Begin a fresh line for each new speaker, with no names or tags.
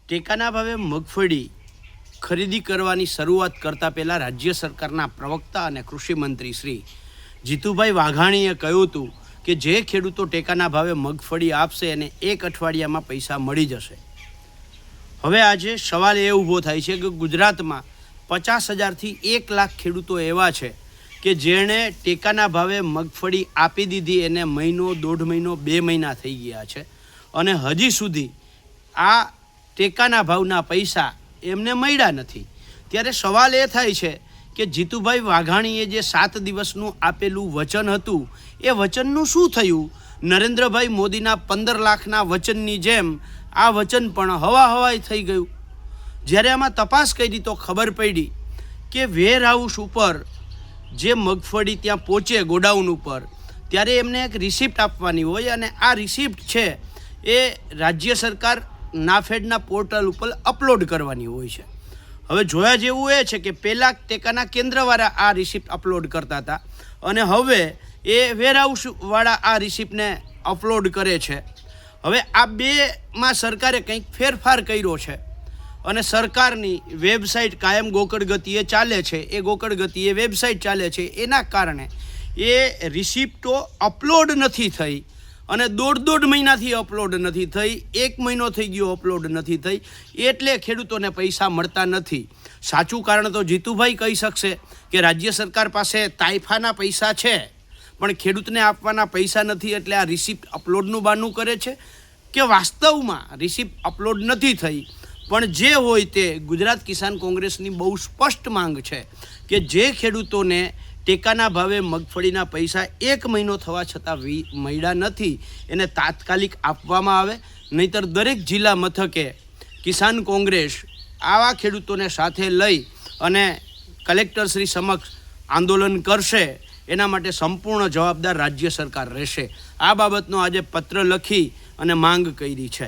ટેકાના ભાવે મગફળી ખરીદી કરવાની શરૂઆત કરતાં પહેલાં રાજ્ય સરકારના પ્રવક્તા અને કૃષિ મંત્રી શ્રી જીતુભાઈ વાઘાણીએ કહ્યું હતું કે જે ખેડૂતો ટેકાના ભાવે મગફળી આપશે એને 1 અઠવાડિયામાં પૈસા મળી જશે। હવે આજે સવાલ એ ઊભો થાય છે કે ગુજરાતમાં 50,000થી 1 લાખ ખેડૂતો એવા છે કે જેણે ટેકાના ભાવે મગફળી આપી દીધી, એને મહિનો, 1.5 મહિનો, 2 મહિના થઈ ગયા છે અને હજી સુધી આ ટેકાના ભાવના પૈસા એમને મળ્યા નથી। ત્યારે સવાલ એ થાય છે કે જીતુભાઈ વાઘાણીએ જે 7 દિવસનું આપેલું વચન હતું એ વચનનું શું થયું? નરેન્દ્રભાઈ મોદીના 15 લાખના વચનની જેમ આ વચન પણ હવાઈ થઈ ગયું। જ્યારે આમાં તપાસ કરી તો ખબર પડી કે વેર હાઉસ ઉપર જે મગફળી ત્યાં પહોંચે ગોડાઉન ઉપર ત્યારે એમને એક રિસિપ્ટ આપવાની હોય અને આ રિસિપ્ટ છે એ રાજ્ય સરકાર નાફેડના પોર્ટલ ઉપર અપલોડ કરવાની હોય છે। હવે જોયા જેવું એ છે કે પહેલાં ટેકાના કેન્દ્રવાળા આ રિસિપ્ટ અપલોડ કરતા હતા અને હવે એ વેરહાઉસવાળા આ રિસિપ્ટને અપલોડ કરે છે। હવે આ બેમાં સરકારે કંઈક ફેરફાર કર્યો છે અને સરકારની વેબસાઇટ કાયમ ગોકળ ગતિએ ચાલે છે, એ ગોકળ ગતિએ વેબસાઇટ ચાલે છે, એના કારણે એ રિસિપ્ટો અપલોડ નથી થઈ અને 1.5 મહિનાથી અપલોડ નથી થઈ, 1 મહિનો થઈ ગયો અપલોડ નથી થઈ, એટલે ખેડૂતોને પૈસા મળતા નથી। સાચું કારણ તો જીતુભાઈ કહી શકશે કે રાજ્ય સરકાર પાસે તાઇફાના પૈસા છે પણ ખેડૂતને આપવાના પૈસા નથી એટલે આ રિસિપ્ટ અપલોડનું બહાનું કરે છે કે વાસ્તવમાં રિસિપ્ટ અપલોડ નથી થઈ। પણ જે હોય તે ગુજરાત કિસાન કોંગ્રેસની બહુ સ્પષ્ટ માંગ છે કે જે ખેડૂતોને ટેકાના ભાવે મગફળીના પૈસા 1 મહિનો થવા છતાં મળ્યા નથી એને તાત્કાલિક આપવામાં આવે, નહીંતર દરેક જિલ્લા મથકે કિસાન કોંગ્રેસ આવા ખેડૂતોને સાથે લઈ અને કલેક્ટરશ્રી સમક્ષ આંદોલન કરશે। એના માટે સંપૂર્ણ જવાબદાર રાજ્ય સરકાર રહેશે। આ બાબતનો આજે પત્ર લખી અને માંગ કરી છે।